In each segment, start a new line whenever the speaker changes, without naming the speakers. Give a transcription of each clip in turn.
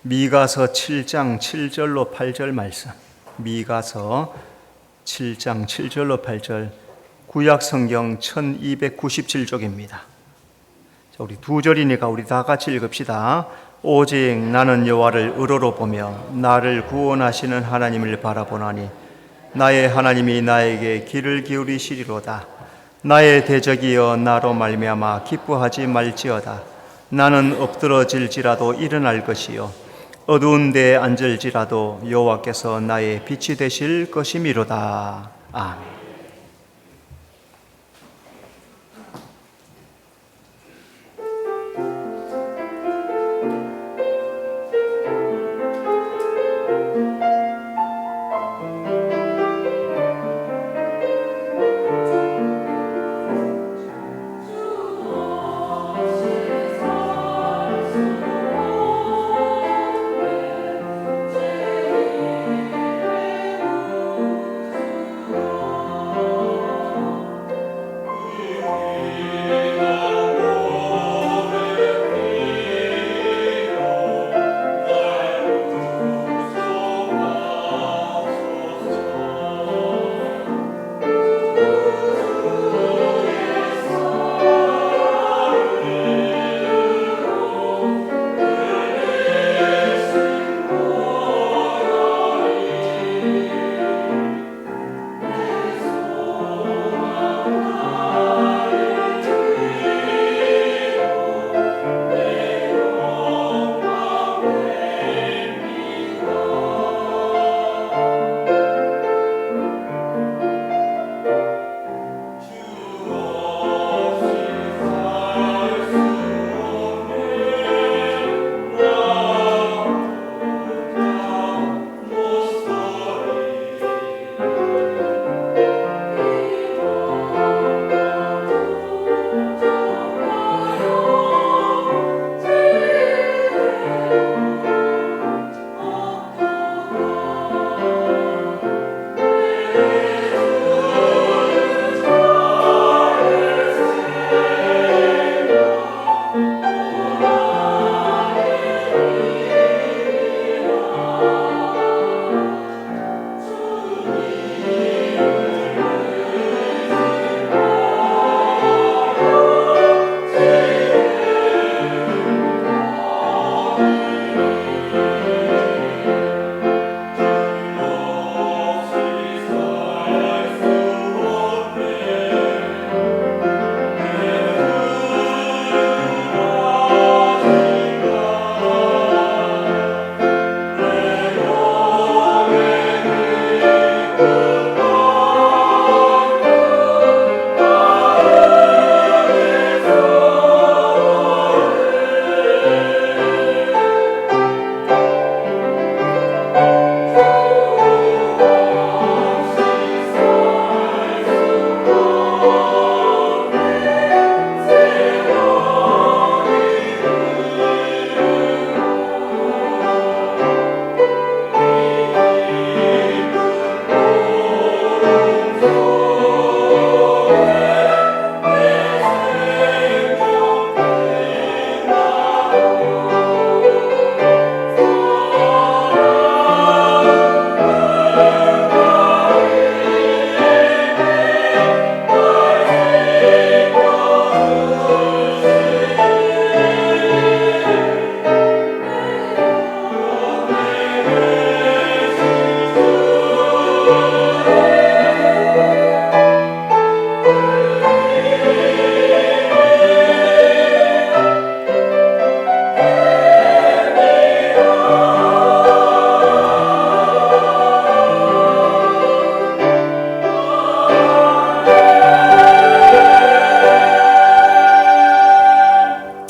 미가서 7장 7절로 8절 말씀. 미가서 7장 7절로 8절, 구약 성경 1297쪽입니다. 우리 두 절이니까 우리 다 같이 읽읍시다. 오직 나는 여호와를 의로로 보며 나를 구원하시는 하나님을 바라보나니 나의 하나님이 나에게 귀를 기울이시리로다. 나의 대적이여 나로 말미암아 기뻐하지 말지어다. 나는 엎드러질지라도 일어날 것이요 어두운 데에 앉을지라도 여호와께서 나의 빛이 되실 것이미로다. 아멘.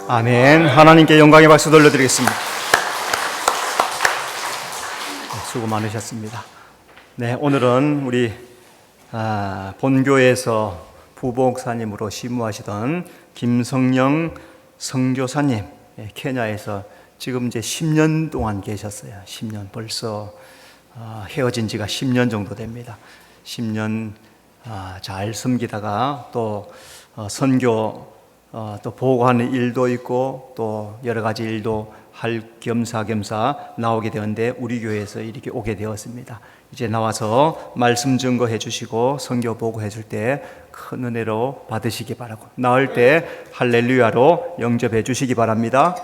아멘. 하나님께 영광의 박수 돌려드리겠습니다. 수고 많으셨습니다. 네, 오늘은 우리 본교에서 부목사님으로 심무하시던 김성령 선교사님, 케냐에서 지금 이제 10년 동안 계셨어요. 10년, 벌써 헤어진 지가 10년 정도 됩니다. 10년 잘 섬기다가 또 선교 또 보고하는 일도 있고 또 여러 가지 일도 할 겸사겸사 나오게 되었는데 우리 교회에서 이렇게 오게 되었습니다. 이제 나와서 말씀 증거해 주시고 선교 보고해 줄 때 큰 은혜로 받으시기 바라고, 나올 때 할렐루야로 영접해 주시기 바랍니다.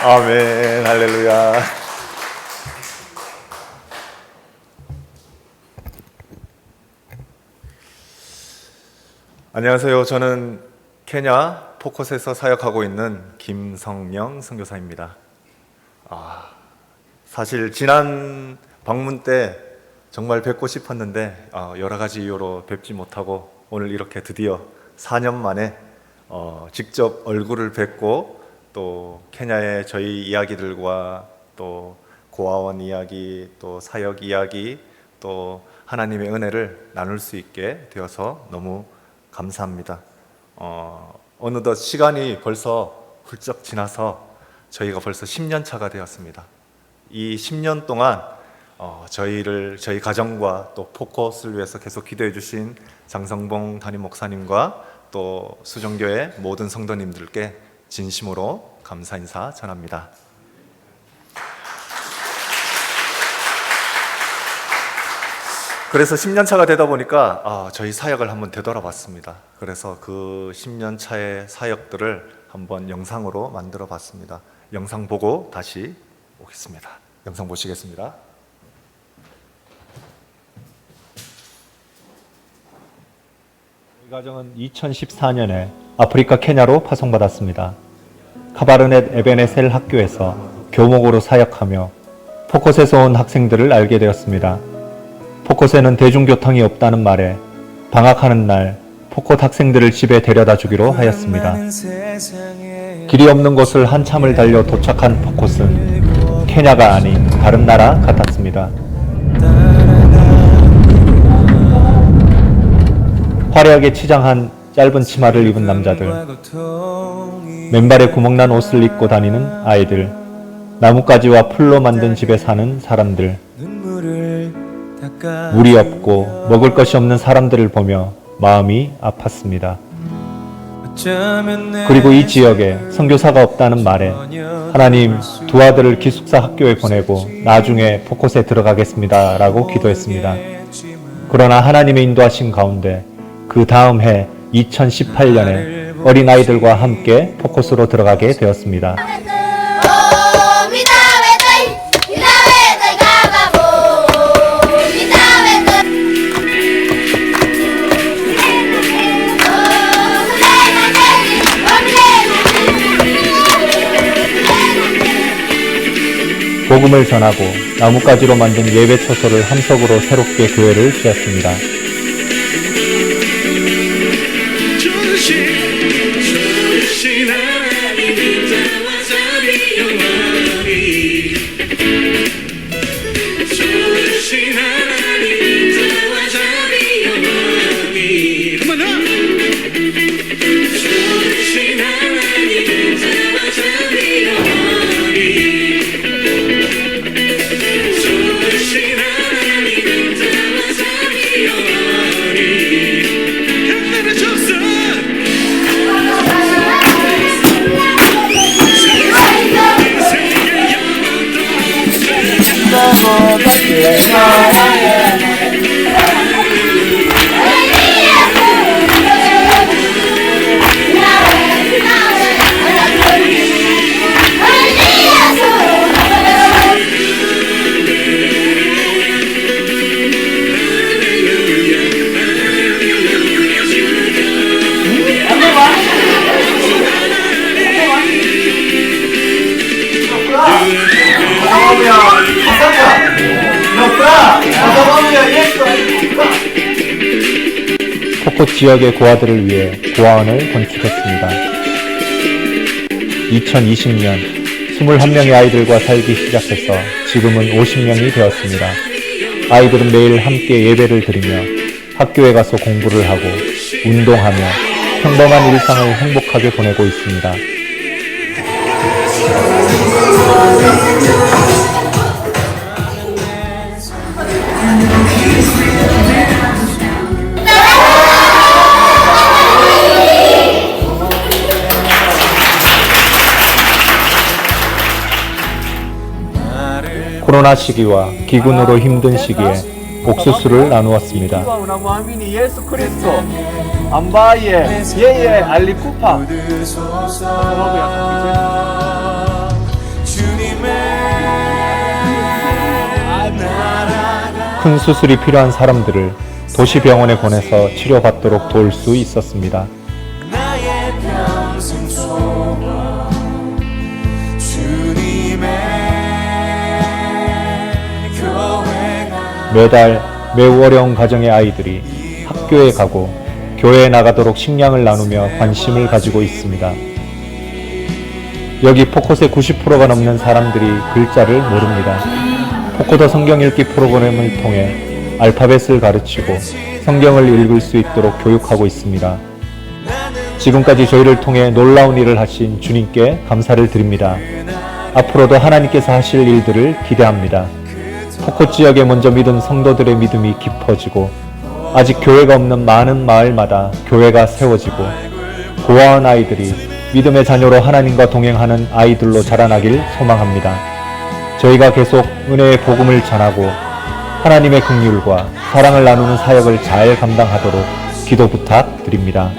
아멘, 할렐루야. 안녕하세요. 저는 케냐 포컷에서 사역하고 있는 김성명 선교사입니다. 사실 지난 방문 때 정말 뵙고 싶었는데 여러 가지 이유로 뵙지 못하고 오늘 이렇게 드디어 4년 만에 직접 얼굴을 뵙고 또 케냐의 저희 이야기들과 또 고아원 이야기, 또 사역 이야기, 또 하나님의 은혜를 나눌 수 있게 되어서 너무 감사합니다. 어느덧 시간이 벌써 훌쩍 지나서 저희가 벌써 10년 차가 되었습니다. 이 10년 동안 저희 가정과 또 포컷을 위해서 계속 기도해 주신 장성봉 담임 목사님과 또 수정교회 모든 성도님들께 진심으로 감사 인사 전합니다. 그래서 10년 차가 되다 보니까 저희 사역을 한번 되돌아봤습니다. 그래서 그 10년 차의 사역들을 한번 영상으로 만들어 봤습니다. 영상 보고 다시 오겠습니다. 영상 보시겠습니다. 이 가정은 2014년에 아프리카 케냐로 파송받았습니다. 카바르넷 에베네셀 학교에서 교목으로 사역하며 포컷에서 온 학생들을 알게 되었습니다. 포컷에는 대중교통이 없다는 말에 방학하는 날 포컷 학생들을 집에 데려다 주기로 하였습니다. 길이 없는 곳을 한참을 달려 도착한 포컷은 케냐가 아닌 다른 나라 같았습니다. 화려하게 치장한 짧은 치마를 입은 남자들, 맨발에 구멍난 옷을 입고 다니는 아이들, 나뭇가지와 풀로 만든 집에 사는 사람들, 물이 없고 먹을 것이 없는 사람들을 보며 마음이 아팠습니다. 그리고 이 지역에 선교사가 없다는 말에 하나님, 두 아들을 기숙사 학교에 보내고 나중에 포컷에 들어가겠습니다 라고 기도했습니다. 그러나 하나님의 인도하신 가운데 그 다음 해 2018년에 어린아이들과 함께 포컷으로 들어가게 되었습니다. 복음을 전하고 나뭇가지로 만든 예배 초소를 함석으로 새롭게 교회를 지었습니다. 포컷 지역의 고아들을 위해 고아원을 건축했습니다. 2020년 21명의 아이들과 살기 시작해서 지금은 50명이 되었습니다. 아이들은 매일 함께 예배를 드리며 학교에 가서 공부를 하고 운동하며 평범한 일상을 행복하게 보내고 있습니다.
코로나 시기와 기근으로 힘든 시기에 옥수수를 나누었습니다.
나무아미니 예수 그리스도 암바예 예예 알리쿠파
큰 수술이 필요한 사람들을 도시병원에 보내서 치료받도록 도울 수 있었습니다. 매달 매우 어려운 가정의 아이들이 학교에 가고 교회에 나가도록 식량을 나누며 관심을 가지고 있습니다. 여기 포컷의 90%가 넘는 사람들이 글자를 모릅니다. 포코더 성경 읽기 프로그램을 통해 알파벳을 가르치고 성경을 읽을 수 있도록 교육하고 있습니다. 지금까지 저희를 통해 놀라운 일을 하신 주님께 감사를 드립니다. 앞으로도 하나님께서 하실 일들을 기대합니다. 포코 지역에 먼저 믿은 성도들의 믿음이 깊어지고 아직 교회가 없는 많은 마을마다 교회가 세워지고 고아원 아이들이 믿음의 자녀로 하나님과 동행하는 아이들로 자라나길 소망합니다. 저희가 계속 은혜의 복음을 전하고 하나님의 긍휼과 사랑을 나누는 사역을 잘 감당하도록 기도 부탁드립니다.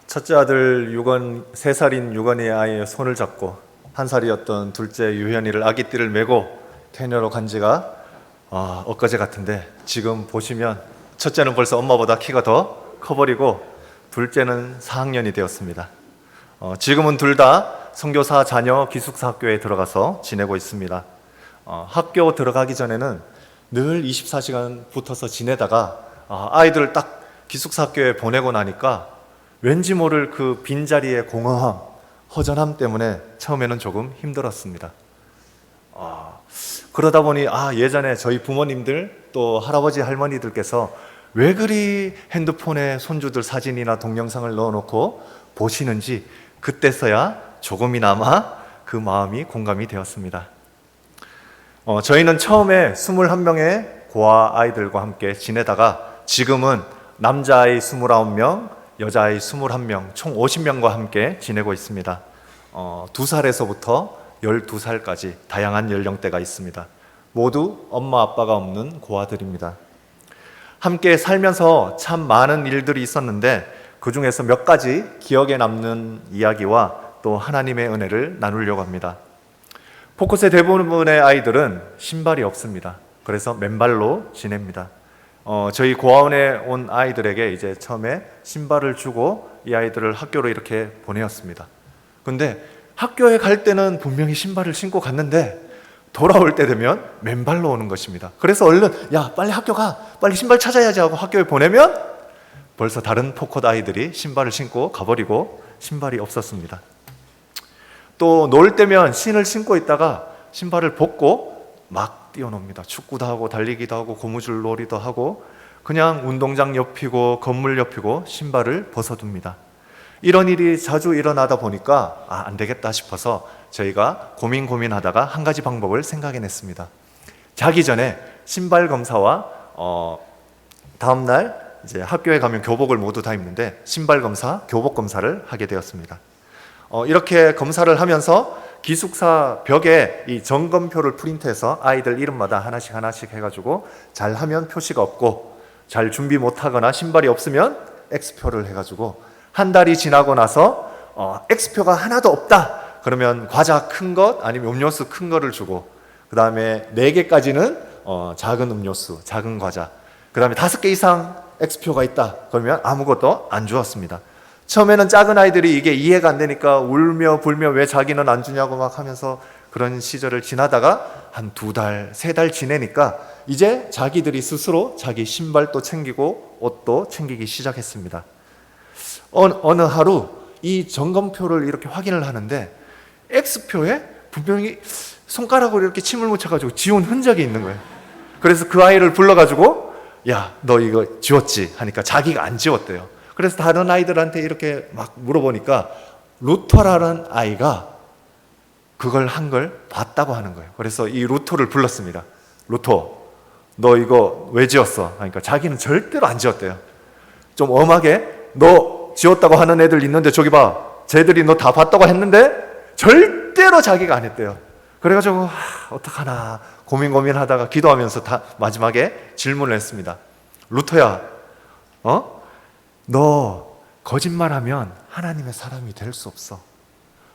첫째 아들 유건, 3살인 유건이의 아이의 손을 잡고 1살이었던 둘째 유현이를 아기띠를 메고 태녀로 간 지가 엊그제 같은데, 지금 보시면 첫째는 벌써 엄마보다 키가 더 커버리고 둘째는 4학년이 되었습니다. 지금은 둘 다 선교사 자녀 기숙사 학교에 들어가서 지내고 있습니다. 학교 들어가기 전에는 늘 24시간 붙어서 지내다가 아이들을 딱 기숙사 학교에 보내고 나니까 왠지 모를 그 빈자리의 공허함, 허전함 때문에 처음에는 조금 힘들었습니다. 그러다 보니 예전에 저희 부모님들 또 할아버지 할머니들께서 왜 그리 핸드폰에 손주들 사진이나 동영상을 넣어놓고 보시는지 그때서야 조금이나마 그 마음이 공감이 되었습니다. 저희는 처음에 21명의 고아 아이들과 함께 지내다가 지금은 남자아이 29명, 여자아이 21명, 총 50명과 함께 지내고 있습니다. 2살에서부터 12살까지 다양한 연령대가 있습니다. 모두 엄마 아빠가 없는 고아들입니다. 함께 살면서 참 많은 일들이 있었는데 그 중에서 몇 가지 기억에 남는 이야기와 또 하나님의 은혜를 나누려고 합니다. 포컷의 대부분의 아이들은 신발이 없습니다. 그래서 맨발로 지냅니다. 저희 고아원에 온 아이들에게 이제 처음에 신발을 주고 이 아이들을 학교로 이렇게 보내었습니다. 근데 학교에 갈 때는 분명히 신발을 신고 갔는데 돌아올 때 되면 맨발로 오는 것입니다. 그래서 얼른 야 빨리 학교 가, 빨리 신발 찾아야지 하고 학교에 보내면 벌써 다른 포컷 아이들이 신발을 신고 가버리고 신발이 없었습니다. 또 놀 때면 신을 신고 있다가 신발을 벗고 막 뛰어놉니다. 축구도 하고 달리기도 하고 고무줄 놀이도 하고 그냥 운동장 옆이고 건물 옆이고 신발을 벗어둡니다. 이런 일이 자주 일어나다 보니까 안 되겠다 싶어서 저희가 고민하다가 한 가지 방법을 생각해냈습니다. 자기 전에 신발 검사와 다음날 이제 학교에 가면 교복을 모두 다 입는데 신발 검사, 교복 검사를 하게 되었습니다. 이렇게 검사를 하면서 기숙사 벽에 이 점검표를 프린트해서 아이들 이름마다 하나씩 해가지고 잘하면 표시가 없고 잘 준비 못하거나 신발이 없으면 X표를 해가지고 한 달이 지나고 나서 X표가 하나도 없다 그러면 과자 큰 것 아니면 음료수 큰 거를 주고 그 다음에 4개까지는 작은 음료수, 작은 과자, 그 다음에 5개 이상 X표가 있다 그러면 아무것도 안 주었습니다. 처음에는 작은 아이들이 이게 이해가 안 되니까 울며 불며 왜 자기는 안 주냐고 막 하면서 그런 시절을 지나다가 한 2달, 3달 지내니까 이제 자기들이 스스로 자기 신발도 챙기고 옷도 챙기기 시작했습니다. 어느 하루 이 점검표를 이렇게 확인을 하는데 X표에 분명히 손가락으로 이렇게 침을 묻혀가지고 지운 흔적이 있는 거예요. 그래서 그 아이를 불러가지고 야, 너 이거 지웠지? 하니까 자기가 안 지웠대요. 그래서 다른 아이들한테 이렇게 막 물어보니까 루터라는 아이가 그걸 한 걸 봤다고 하는 거예요. 그래서 이 루터를 불렀습니다. 루터, 너 이거 왜 지었어? 하니까 자기는 절대로 안 지었대요. 좀 엄하게 너 지었다고 하는 애들 있는데 저기 봐, 쟤들이 너 다 봤다고 했는데 절대로 자기가 안 했대요. 그래가지고 어떡하나 고민하다가 기도하면서 다 마지막에 질문을 했습니다. 루터야, 너 거짓말하면 하나님의 사람이 될 수 없어.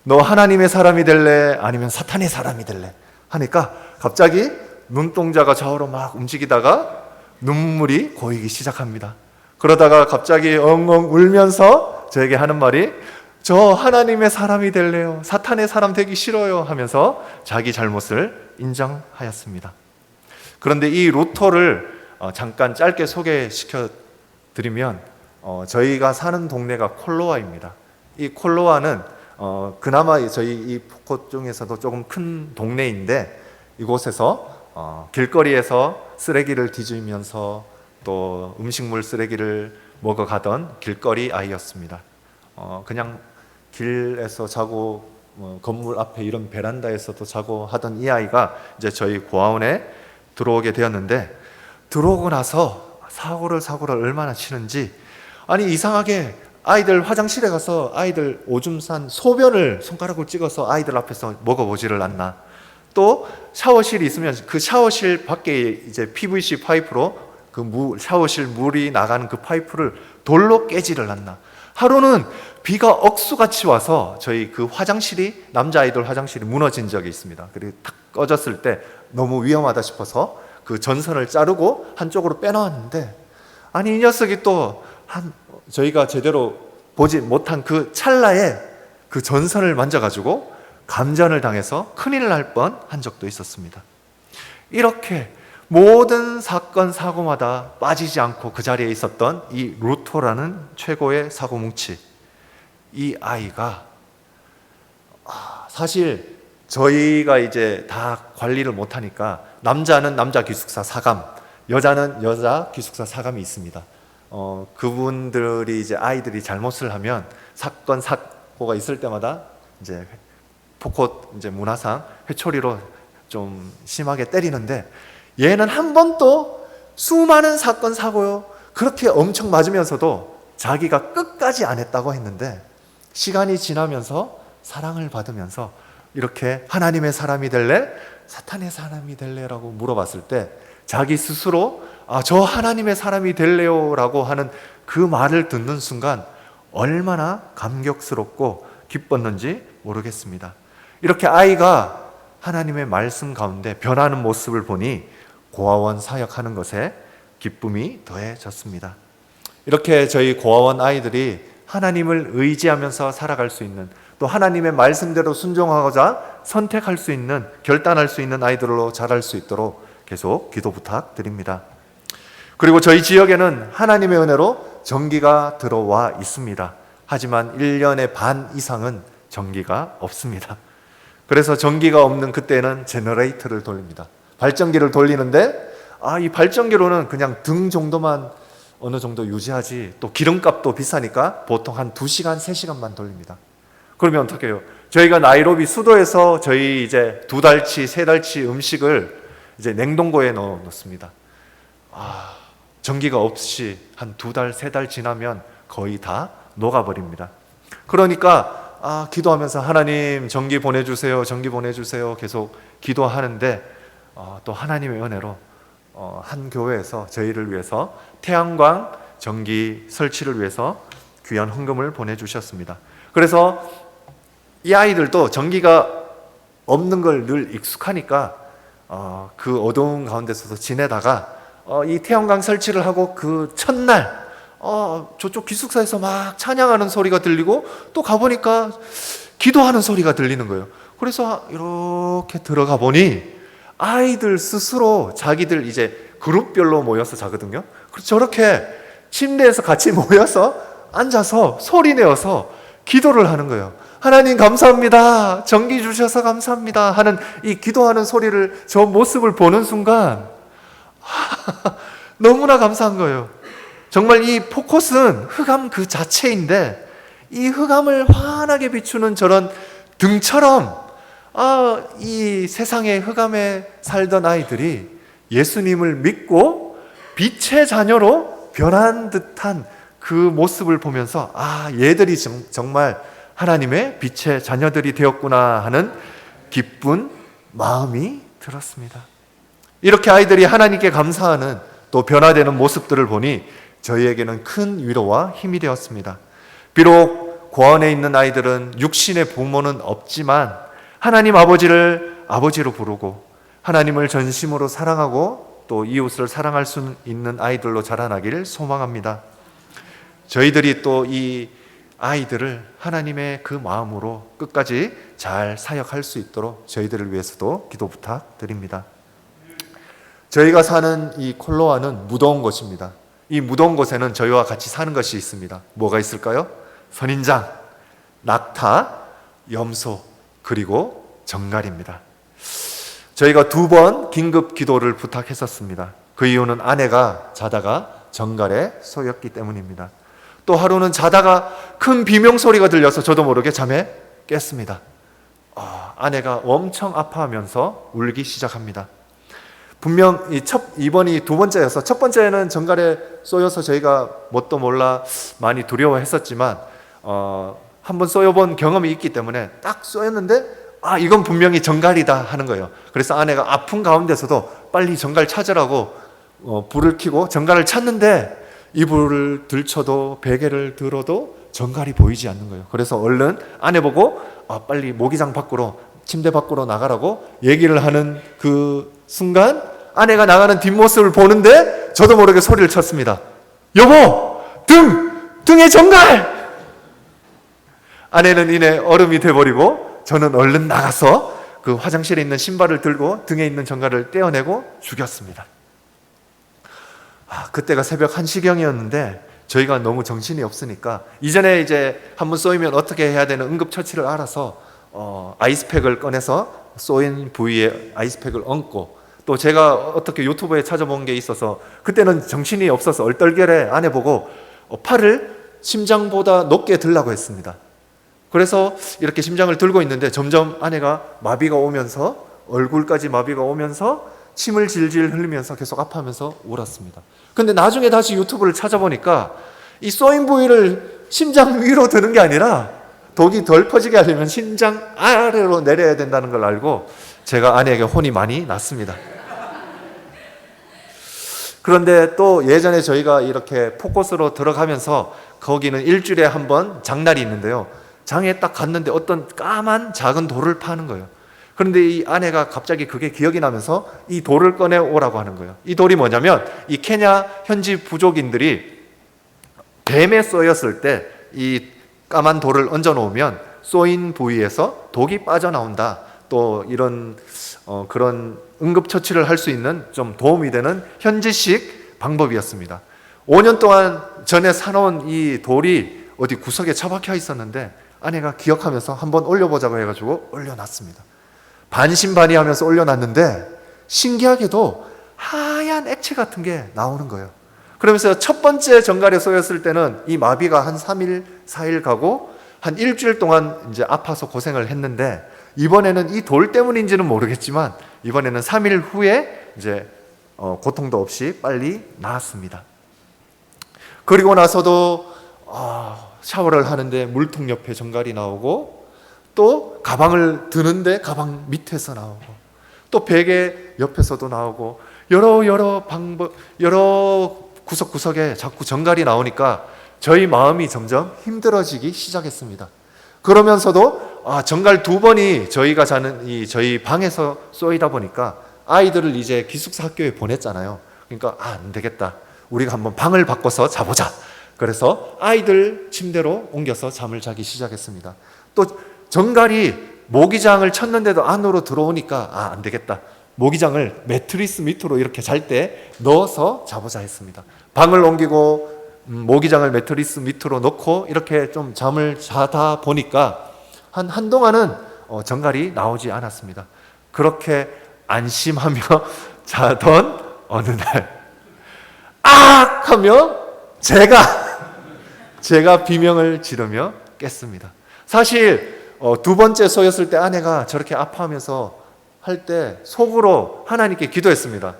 너 하나님의 사람이 될래? 아니면 사탄의 사람이 될래? 하니까 갑자기 눈동자가 좌우로 막 움직이다가 눈물이 고이기 시작합니다. 그러다가 갑자기 엉엉 울면서 저에게 하는 말이, 저 하나님의 사람이 될래요. 사탄의 사람 되기 싫어요. 하면서 자기 잘못을 인정하였습니다. 그런데 이 루터를 잠깐 짧게 소개시켜 드리면, 저희가 사는 동네가 콜로아입니다. 이 콜로아는 그나마 저희 이 포코 중에서도 조금 큰 동네인데, 이곳에서 길거리에서 쓰레기를 뒤지면서 또 음식물 쓰레기를 먹어가던 길거리 아이였습니다. 그냥 길에서 자고 건물 앞에 이런 베란다에서도 자고 하던 이 아이가 이제 저희 고아원에 들어오게 되었는데, 들어오고 나서 사고를 얼마나 치는지, 아니 이상하게 아이들 화장실에 가서 아이들 오줌 싼 소변을 손가락으로 찍어서 아이들 앞에서 먹어보지를 않나. 또 샤워실이 있으면 그 샤워실 밖에 이제 PVC 파이프로 그 샤워실 물이 나가는 그 파이프를 돌로 깨지를 않나. 하루는 비가 억수같이 와서 저희 그 화장실이, 남자아이들 화장실이 무너진 적이 있습니다. 그리고 탁 꺼졌을 때 너무 위험하다 싶어서 그 전선을 자르고 한쪽으로 빼놓았는데, 아니 이 녀석이 또 저희가 제대로 보지 못한 그 찰나에 그 전선을 만져가지고 감전을 당해서 큰일 날 뻔한 적도 있었습니다. 이렇게 모든 사건 사고마다 빠지지 않고 그 자리에 있었던 이 루터라는 최고의 사고뭉치, 이 아이가 사실 저희가 이제 다 관리를 못하니까 남자는 남자 기숙사 사감, 여자는 여자 기숙사 사감이 있습니다. 그분들이 이제 아이들이 잘못을 하면 사건 사고가 있을 때마다 이제 포코 이제 문화상 회초리로 좀 심하게 때리는데, 얘는 한 번도 수많은 사건 사고요 그렇게 엄청 맞으면서도 자기가 끝까지 안 했다고 했는데, 시간이 지나면서 사랑을 받으면서 이렇게 하나님의 사람이 될래? 사탄의 사람이 될래라고 물어봤을 때 자기 스스로 저 하나님의 사람이 될래요 라고 하는 그 말을 듣는 순간 얼마나 감격스럽고 기뻤는지 모르겠습니다. 이렇게 아이가 하나님의 말씀 가운데 변하는 모습을 보니 고아원 사역하는 것에 기쁨이 더해졌습니다. 이렇게 저희 고아원 아이들이 하나님을 의지하면서 살아갈 수 있는, 또 하나님의 말씀대로 순종하고자 선택할 수 있는, 결단할 수 있는 아이들로 자랄 수 있도록 계속 기도 부탁드립니다. 그리고 저희 지역에는 하나님의 은혜로 전기가 들어와 있습니다. 하지만 1년의 반 이상은 전기가 없습니다. 그래서 전기가 없는 그때는 제너레이터를 돌립니다. 발전기를 돌리는데 이 발전기로는 그냥 등 정도만 어느 정도 유지하지, 또 기름값도 비싸니까 보통 한 2시간, 3시간만 돌립니다. 그러면 어떻게 해요? 저희가 나이로비 수도에서 저희 이제 2달치, 3달치 음식을 이제 냉동고에 넣어 놓습니다. 전기가 없이 한 2달, 3달 지나면 거의 다 녹아버립니다. 그러니까 기도하면서 하나님 전기 보내주세요, 전기 보내주세요 계속 기도하는데, 또 하나님의 은혜로 한 교회에서 저희를 위해서 태양광 전기 설치를 위해서 귀한 헌금을 보내주셨습니다. 그래서 이 아이들도 전기가 없는 걸 늘 익숙하니까 그 어두운 가운데서도 지내다가 이 태양광 설치를 하고 그 첫날 저쪽 기숙사에서 막 찬양하는 소리가 들리고, 또 가보니까 기도하는 소리가 들리는 거예요. 그래서 이렇게 들어가 보니 아이들 스스로 자기들 이제 그룹별로 모여서 자거든요. 그래서 저렇게 침대에서 같이 모여서 앉아서 소리 내어서 기도를 하는 거예요. 하나님 감사합니다, 전기 주셔서 감사합니다 하는 이 기도하는 소리를, 저 모습을 보는 순간 너무나 감사한 거예요. 정말 이 포콧은 흑암 그 자체인데, 이 흑암을 환하게 비추는 저런 등처럼 이 세상의 흑암에 살던 아이들이 예수님을 믿고 빛의 자녀로 변한 듯한 그 모습을 보면서 얘들이 정말 하나님의 빛의 자녀들이 되었구나 하는 기쁜 마음이 들었습니다. 이렇게 아이들이 하나님께 감사하는 또 변화되는 모습들을 보니 저희에게는 큰 위로와 힘이 되었습니다. 비록 고아원에 있는 아이들은 육신의 부모는 없지만 하나님 아버지를 아버지로 부르고 하나님을 전심으로 사랑하고 또 이웃을 사랑할 수 있는 아이들로 자라나기를 소망합니다. 저희들이 또 이 아이들을 하나님의 그 마음으로 끝까지 잘 사역할 수 있도록 저희들을 위해서도 기도 부탁드립니다. 저희가 사는 이 콜로아는 무더운 곳입니다. 이 무더운 곳에는 저희와 같이 사는 것이 있습니다. 뭐가 있을까요? 선인장, 낙타, 염소, 그리고 정갈입니다. 저희가 2번 긴급 기도를 부탁했었습니다. 그 이유는 아내가 자다가 정갈에 쏘였기 때문입니다. 또 하루는 자다가 큰 비명소리가 들려서 저도 모르게 잠에 깼습니다. 아내가 엄청 아파하면서 울기 시작합니다. 분명 이번이 2번째여서 첫 번째는 정갈에 쏘여서 저희가 뭣도 몰라 많이 두려워했었지만 한번 쏘여본 경험이 있기 때문에 딱 쏘였는데 이건 분명히 정갈이다 하는 거예요. 그래서 아내가 아픈 가운데서도 빨리 정갈 찾으라고 불을 켜고 정갈을 찾는데 이불을 들쳐도 베개를 들어도 정갈이 보이지 않는 거예요. 그래서 얼른 아내 보고 빨리 모기장 밖으로 침대 밖으로 나가라고 얘기를 하는 그 순간 아내가 나가는 뒷모습을 보는데 저도 모르게 소리를 쳤습니다. 여보! 등에 정갈! 아내는 이내 얼음이 돼버리고 저는 얼른 나가서 그 화장실에 있는 신발을 들고 등에 있는 정갈을 떼어내고 죽였습니다. 그때가 새벽 1시경이었는데 저희가 너무 정신이 없으니까 이전에 이제 한번 쏘이면 어떻게 해야 되는 응급처치를 알아서 아이스팩을 꺼내서 쏘인 부위에 아이스팩을 얹고 또 제가 어떻게 유튜브에 찾아본 게 있어서 그때는 정신이 없어서 얼떨결에 아내 보고 팔을 심장보다 높게 들라고 했습니다. 그래서 이렇게 심장을 들고 있는데 점점 아내가 마비가 오면서 얼굴까지 마비가 오면서 침을 질질 흘리면서 계속 아파하면서 울었습니다. 근데 나중에 다시 유튜브를 찾아보니까 이 쏘인 부위를 심장 위로 드는 게 아니라 독이 덜 퍼지게 하려면 심장 아래로 내려야 된다는 걸 알고 제가 아내에게 혼이 많이 났습니다. 그런데 또 예전에 저희가 이렇게 포커스로 들어가면서 거기는 일주일에 한 번 장날이 있는데요. 장에 딱 갔는데 어떤 까만 작은 돌을 파는 거예요. 그런데 이 아내가 갑자기 그게 기억이 나면서 이 돌을 꺼내 오라고 하는 거예요. 이 돌이 뭐냐면 이 케냐 현지 부족인들이 뱀에 쏘였을 때 이 까만 돌을 얹어 놓으면 쏘인 부위에서 독이 빠져나온다. 또 이런 그런 응급처치를 할 수 있는 좀 도움이 되는 현지식 방법이었습니다. 5년 동안 전에 사놓은 이 돌이 어디 구석에 처박혀 있었는데 아내가 기억하면서 한번 올려보자고 해가지고 올려놨습니다. 반신반의하면서 올려놨는데 신기하게도 하얀 액체 같은 게 나오는 거예요. 그러면서 첫 번째 정갈에 쏘였을 때는 이 마비가 한 3일, 4일 가고 한 일주일 동안 이제 아파서 고생을 했는데 이번에는 이 돌 때문인지는 모르겠지만 이번에는 3일 후에 이제 고통도 없이 빨리 나았습니다. 그리고 나서도 샤워를 하는데 물통 옆에 정갈이 나오고 또 가방을 드는데 가방 밑에서 나오고 또 베개 옆에서도 나오고 여러 구석구석에 자꾸 정갈이 나오니까 저희 마음이 점점 힘들어지기 시작했습니다. 그러면서도 정갈 2번이 저희가 자는 저희 방에서 쏘이다 보니까 아이들을 이제 기숙사 학교에 보냈잖아요. 그러니까 안 되겠다. 우리가 한번 방을 바꿔서 자보자. 그래서 아이들 침대로 옮겨서 잠을 자기 시작했습니다. 또 정갈이 모기장을 쳤는데도 안으로 들어오니까 안 되겠다. 모기장을 매트리스 밑으로 이렇게 잘 때 넣어서 자보자 했습니다. 방을 옮기고 모기장을 매트리스 밑으로 넣고 이렇게 좀 잠을 자다 보니까 한동안은 정갈이 나오지 않았습니다. 그렇게 안심하며 자던 어느 날 하며 제가 비명을 지르며 깼습니다. 사실 2번째 쏘였을 때 아내가 저렇게 아파하면서 할 때 속으로 하나님께 기도했습니다.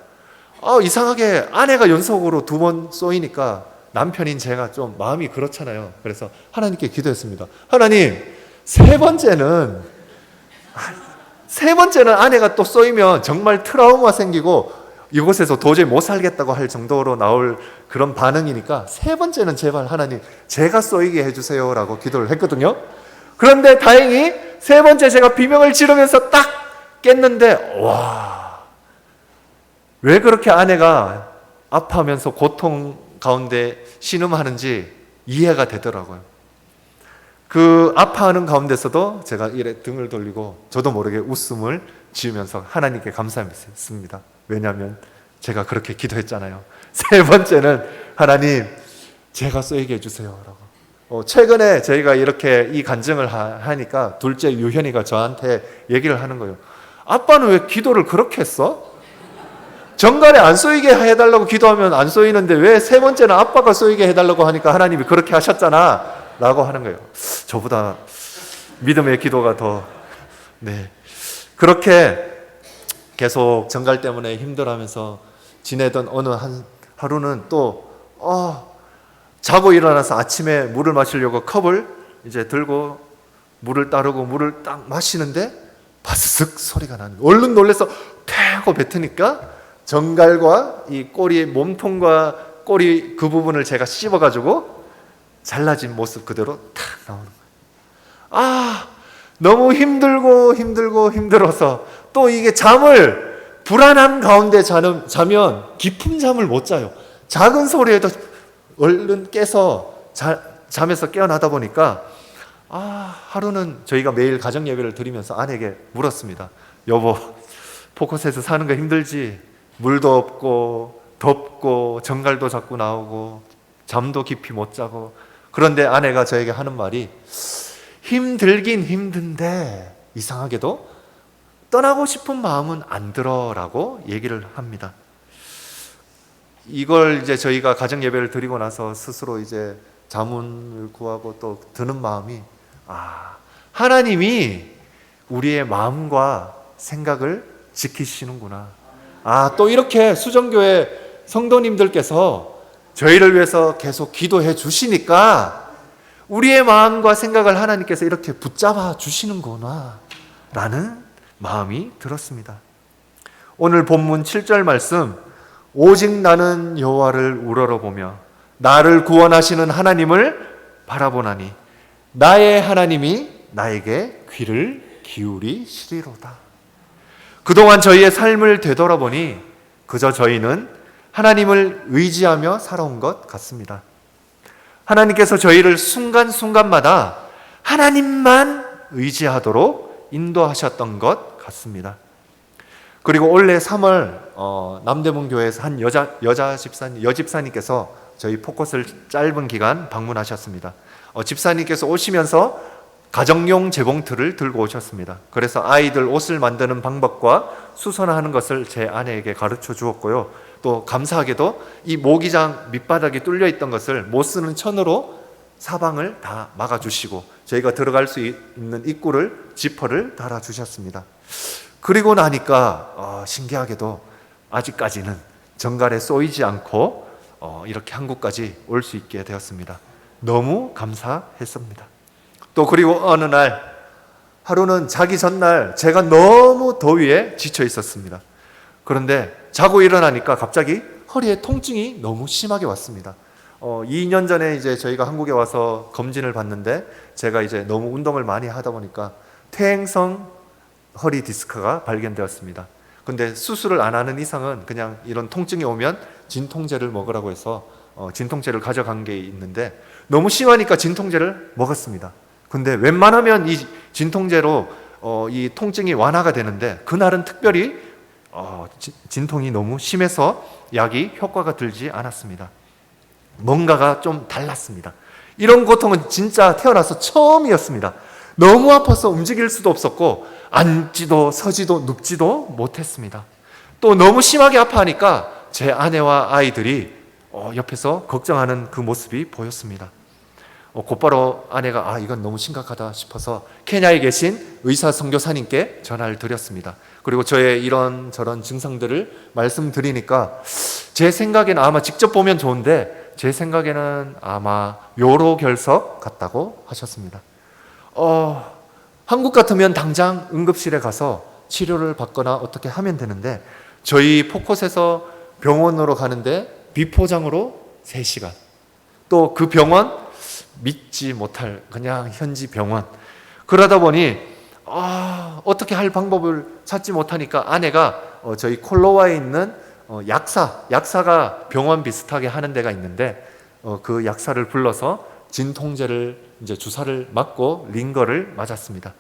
이상하게 아내가 연속으로 2번 쏘이니까 남편인 제가 좀 마음이 그렇잖아요. 그래서 하나님께 기도했습니다. 하나님, 세 번째는 아내가 또 쏘이면 정말 트라우마 생기고 이곳에서 도저히 못 살겠다고 할 정도로 나올 그런 반응이니까 세 번째는 제발 하나님 제가 쏘이게 해주세요 라고 기도를 했거든요. 그런데 다행히 세 번째 제가 비명을 지르면서 딱 깼는데, 와, 왜 그렇게 아내가 아파하면서 고통 가운데 신음하는지 이해가 되더라고요. 그 아파하는 가운데서도 제가 이래 등을 돌리고 저도 모르게 웃음을 지으면서 하나님께 감사했습니다. 왜냐하면 제가 그렇게 기도했잖아요. 세 번째는 하나님 제가 쏘이게 해주세요 라고. 최근에 저희가 이렇게 이 간증을 하니까 둘째 유현이가 저한테 얘기를 하는 거예요. 아빠는 왜 기도를 그렇게 했어? 정갈에 안 쏘이게 해달라고 기도하면 안 쏘이는데 왜 세 번째는 아빠가 쏘이게 해달라고 하니까 하나님이 그렇게 하셨잖아 라고 하는 거예요. 저보다 믿음의 기도가 더 그렇게 계속 정갈 때문에 힘들어하면서 지내던 어느 하루는 또 자고 일어나서 아침에 물을 마시려고 컵을 이제 들고 물을 따르고 물을 딱 마시는데 바스슥 소리가 나는 거예요. 얼른 놀라서 패고 뱉으니까 정갈과 이 꼬리 몸통과 꼬리 그 부분을 제가 씹어가지고 잘라진 모습 그대로 탁 나오는 거예요. 너무 힘들어서 또 이게 잠을 불안한 가운데 자면 깊은 잠을 못 자요. 작은 소리에도 얼른 깨서 잠에서 깨어나다 보니까 하루는 저희가 매일 가정 예배를 드리면서 아내에게 물었습니다. 여보, 포커스에서 사는 거 힘들지? 물도 없고 덥고 정갈도 자꾸 나오고 잠도 깊이 못 자고. 그런데 아내가 저에게 하는 말이 힘들긴 힘든데 이상하게도 떠나고 싶은 마음은 안 들어라고 얘기를 합니다. 이걸 이제 저희가 가정 예배를 드리고 나서 스스로 이제 자문을 구하고 또 드는 마음이 하나님이 우리의 마음과 생각을 지키시는구나. 또 이렇게 수정교회 성도님들께서 저희를 위해서 계속 기도해 주시니까 우리의 마음과 생각을 하나님께서 이렇게 붙잡아 주시는구나 라는 마음이 들었습니다. 오늘 본문 7절 말씀, 오직 나는 여호와를 우러러보며 나를 구원하시는 하나님을 바라보나니 나의 하나님이 나에게 귀를 기울이시리로다. 그동안 저희의 삶을 되돌아보니 그저 저희는 하나님을 의지하며 살아온 것 같습니다. 하나님께서 저희를 순간순간마다 하나님만 의지하도록 인도하셨던 것 같습니다. 그리고 올해 3월 남대문 교회에서 한 여집사님께서 저희 포커스를 짧은 기간 방문하셨습니다. 집사님께서 오시면서 가정용 재봉틀을 들고 오셨습니다. 그래서 아이들 옷을 만드는 방법과 수선하는 것을 제 아내에게 가르쳐 주었고요. 또 감사하게도 이 모기장 밑바닥이 뚫려 있던 것을 못 쓰는 천으로 사방을 다 막아주시고 저희가 들어갈 수 있는 입구를 지퍼를 달아주셨습니다. 그리고 나니까 신기하게도 아직까지는 정갈에 쏘이지 않고 이렇게 한국까지 올 수 있게 되었습니다. 너무 감사했습니다. 또 그리고 어느 날 하루는 자기 전날 제가 너무 더위에 지쳐 있었습니다. 그런데 자고 일어나니까 갑자기 허리에 통증이 너무 심하게 왔습니다. 2년 전에 이제 저희가 한국에 와서 검진을 받는데 제가 이제 너무 운동을 많이 하다 보니까 퇴행성 허리 디스크가 발견되었습니다. 근데 수술을 안 하는 이상은 그냥 이런 통증이 오면 진통제를 먹으라고 해서 진통제를 가져간 게 있는데 너무 심하니까 진통제를 먹었습니다. 근데 웬만하면 이 진통제로 이 통증이 완화가 되는데 그날은 특별히 진통이 너무 심해서 약이 효과가 들지 않았습니다. 뭔가가 좀 달랐습니다. 이런 고통은 진짜 태어나서 처음이었습니다. 너무 아파서 움직일 수도 없었고 앉지도 서지도 눕지도 못했습니다. 또 너무 심하게 아파하니까 제 아내와 아이들이 옆에서 걱정하는 그 모습이 보였습니다.
곧바로 아내가 이건 너무 심각하다 싶어서 케냐에 계신 의사 선교사님께 전화를 드렸습니다. 그리고 저의 이런저런 증상들을 말씀드리니까 제 생각에는 아마 직접 보면 좋은데 제 생각에는 아마 요로결석 같다고 하셨습니다. 한국 같으면 당장 응급실에 가서 치료를 받거나 어떻게 하면 되는데 저희 포컷에서 병원으로 가는데 비포장으로 3시간, 또 그 병원 믿지 못할 그냥 현지 병원. 그러다 보니 어떻게 할 방법을 찾지 못하니까 아내가 저희 콜로와에 있는 약사가 병원 비슷하게 하는 데가 있는데 그 약사를 불러서 진통제를 이제 주사를 맞고 링거를 맞았습니다.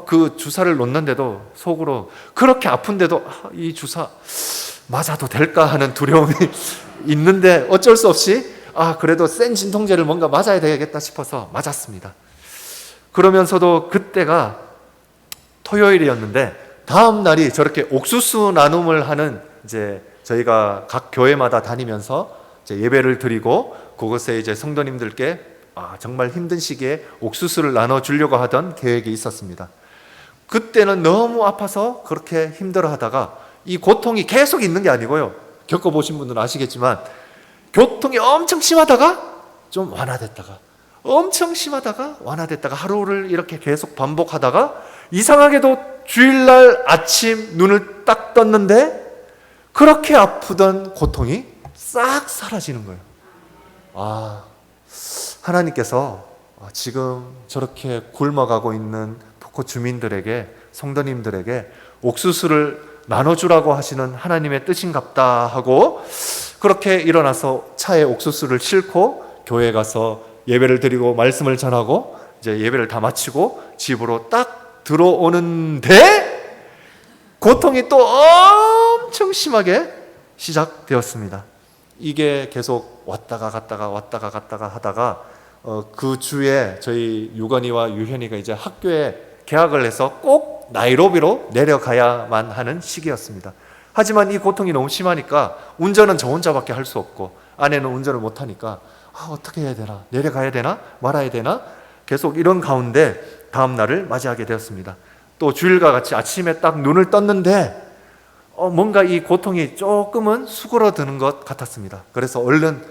그 주사를 놓는데도 속으로 그렇게 아픈데도 이 주사 맞아도 될까 하는 두려움이 있는데 어쩔 수 없이 그래도 센 진통제를 뭔가 맞아야 되겠다 싶어서 맞았습니다. 그러면서도 그때가 토요일이었는데 다음 날이 저렇게 옥수수 나눔을 하는 이제 저희가 각 교회마다 다니면서 이제 예배를 드리고 그곳에 이제 성도님들께 정말 힘든 시기에 옥수수를 나눠주려고 하던 계획이 있었습니다. 그때는 너무 아파서 그렇게 힘들어하다가 이 고통이 계속 있는 게 아니고요. 겪어보신 분들은 아시겠지만 고통이 엄청 심하다가 좀 완화됐다가 엄청 심하다가 완화됐다가 하루를 이렇게 계속 반복하다가 이상하게도 주일날 아침 눈을 딱 떴는데 그렇게 아프던 고통이 싹 사라지는 거예요. 하나님께서 지금 저렇게 굶어가고 있는 포코 주민들에게, 성도님들에게 옥수수를 나눠주라고 하시는 하나님의 뜻인갑다 하고 그렇게 일어나서 차에 옥수수를 싣고 교회에 가서 예배를 드리고 말씀을 전하고 이제 예배를 다 마치고 집으로 딱 들어오는데 고통이 또 엄청 심하게 시작되었습니다. 이게 계속 왔다가 갔다가 하다가 그 주에 저희 유건이와 유현이가 이제 학교에 개학을 해서 꼭 나이로비로 내려가야만 하는 시기였습니다. 하지만 이 고통이 너무 심하니까 운전은 저 혼자밖에 할 수 없고 아내는 운전을 못하니까 어떻게 해야 되나, 내려가야 되나 말아야 되나 계속 이런 가운데 다음 날을 맞이하게 되었습니다. 또 주일과 같이 아침에 딱 눈을 떴는데 뭔가 이 고통이 조금은 수그러드는 것 같았습니다. 그래서 얼른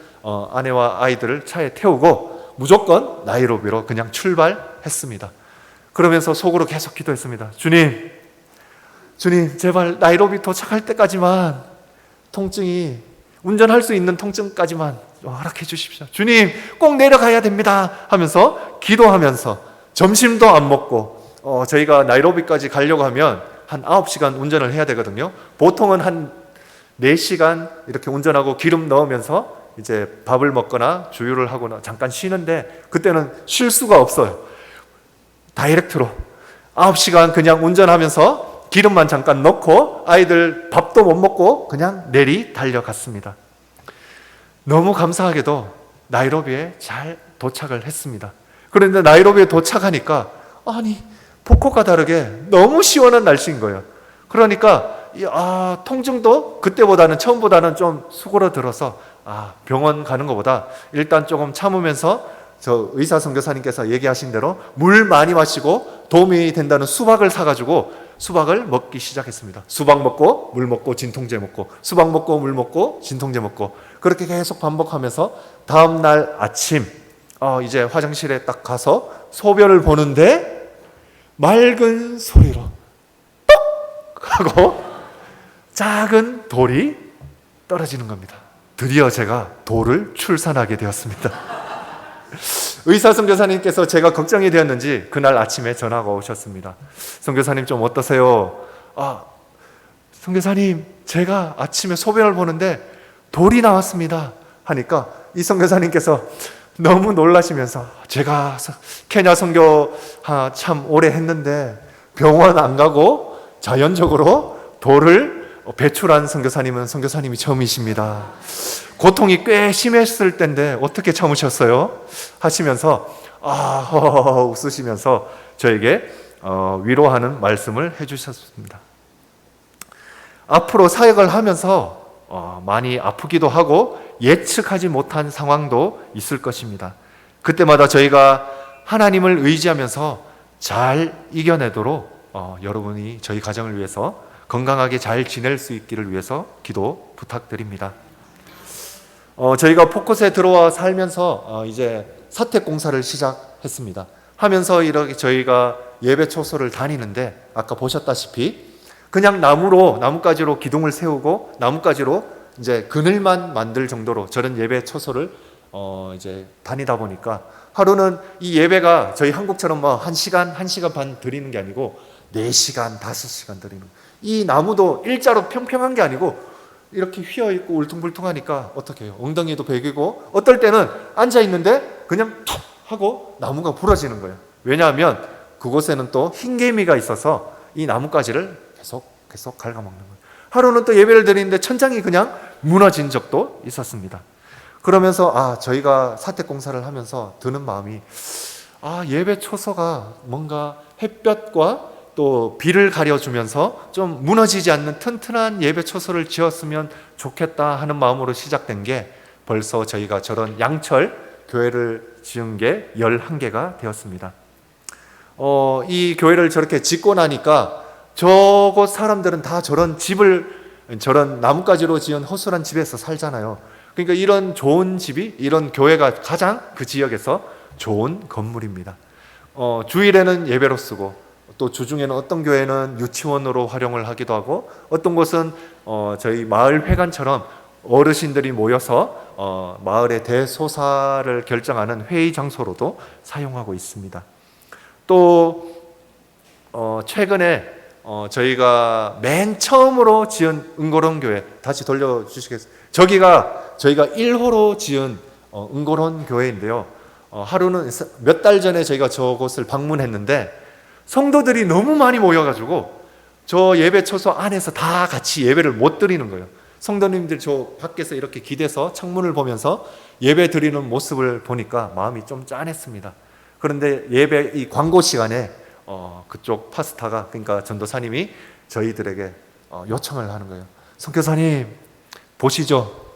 아내와 아이들을 차에 태우고 무조건 나이로비로 그냥 출발했습니다. 그러면서 속으로 계속 기도했습니다. 주님 제발 나이로비 도착할 때까지만 통증이 운전할 수 있는 통증까지만 허락해 주십시오. 주님 꼭 내려가야 됩니다 하면서 기도하면서 점심도 안 먹고 저희가 나이로비까지 가려고 하면 한 9시간 운전을 해야 되거든요. 보통은 한 4시간 이렇게 운전하고 기름 넣으면서 이제 밥을 먹거나 주유를 하거나 잠깐 쉬는데 그때는 쉴 수가 없어요. 다이렉트로 9시간 그냥 운전하면서 기름만 잠깐 넣고 아이들 밥도 못 먹고 그냥 내리 달려갔습니다. 너무 감사하게도 나이로비에 잘 도착을 했습니다. 그런데 나이로비에 도착하니까 포코가 다르게 너무 시원한 날씨인 거예요. 그러니까 통증도 그때보다는 처음보다는 좀 수그러들어서 병원 가는 것보다 일단 조금 참으면서 저 의사 선교사님께서 얘기하신 대로 물 많이 마시고 도움이 된다는 수박을 사가지고 수박을 먹기 시작했습니다. 수박 먹고 물 먹고 진통제 먹고 수박 먹고 물 먹고 진통제 먹고 그렇게 계속 반복하면서 다음 날 아침 이제 화장실에 딱 가서 소변을 보는데 맑은 소리로 똑 하고 작은 돌이 떨어지는 겁니다. 드디어 제가 돌을 출산하게 되었습니다. 의사 선교사님께서 제가 걱정이 되었는지 그날 아침에 전화가 오셨습니다. 선교사님 좀 어떠세요? 선교사님 제가 아침에 소변을 보는데 돌이 나왔습니다 하니까 이 선교사님께서 너무 놀라시면서 제가 케냐 선교 참 오래 했는데 병원 안 가고 자연적으로 돌을 배출한 선교사님은 선교사님이 처음이십니다. 고통이 꽤 심했을 때인데 어떻게 참으셨어요? 하시면서 웃으시면서 저에게 위로하는 말씀을 해주셨습니다. 앞으로 사역을 하면서 많이 아프기도 하고 예측하지 못한 상황도 있을 것입니다. 그때마다 저희가 하나님을 의지하면서 잘 이겨내도록 여러분이 저희 가정을 위해서 건강하게 잘 지낼 수 있기를 위해서 기도 부탁드립니다. 저희가 포커스에 들어와 살면서 이제 사택 공사를 시작했습니다. 하면서 이렇게 저희가 예배 초소를 다니는데 아까 보셨다시피 그냥 나뭇가지로 기둥을 세우고 나뭇가지로 이제 그늘만 만들 정도로 저런 예배 초소를 이제 다니다 보니까 하루는 이 예배가 저희 한국처럼 뭐 1시간, 1시간 반 드리는 게 아니고 4시간, 5시간 드리는 이 나무도 일자로 평평한 게 아니고 이렇게 휘어있고 울퉁불퉁하니까 어떻게 해요? 엉덩이도 베기고 어떨 때는 앉아있는데 그냥 툭 하고 나무가 부러지는 거예요. 왜냐하면 그곳에는 또 흰개미가 있어서 이 나뭇가지를 계속 갉아먹는 거예요. 하루는 또 예배를 드리는데 천장이 그냥 무너진 적도 있었습니다. 그러면서 저희가 사택공사를 하면서 드는 마음이 예배 초소가 뭔가 햇볕과 또 비를 가려주면서 좀 무너지지 않는 튼튼한 예배 초소를 지었으면 좋겠다 하는 마음으로 시작된 게 벌써 저희가 저런 양철 교회를 지은 게 11개가 되었습니다. 이 교회를 저렇게 짓고 나니까 저곳 사람들은 다 저런 나뭇가지로 지은 허술한 집에서 살잖아요. 그러니까 이런 좋은 집이, 이런 교회가 가장 그 지역에서 좋은 건물입니다. 주일에는 예배로 쓰고 또 주중에는 어떤 교회는 유치원으로 활용을 하기도 하고 어떤 곳은 저희 마을 회관처럼 어르신들이 모여서 마을의 대소사를 결정하는 회의 장소로도 사용하고 있습니다. 또 최근에 저희가 맨 처음으로 지은 은고론 교회 다시 돌려주시겠어요? 저기가 저희가 1호로 지은 은고론 교회인데요. 하루는 몇 달 전에 저희가 저곳을 방문했는데 성도들이 너무 많이 모여가지고 저 예배 초소 안에서 다 같이 예배를 못 드리는 거예요. 성도님들 저 밖에서 이렇게 기대서 창문을 보면서 예배 드리는 모습을 보니까 마음이 좀 짠했습니다. 그런데 예배 이 광고 시간에 그쪽 파스타가, 그러니까 전도사님이 저희들에게 요청을 하는 거예요. 선교사님 보시죠,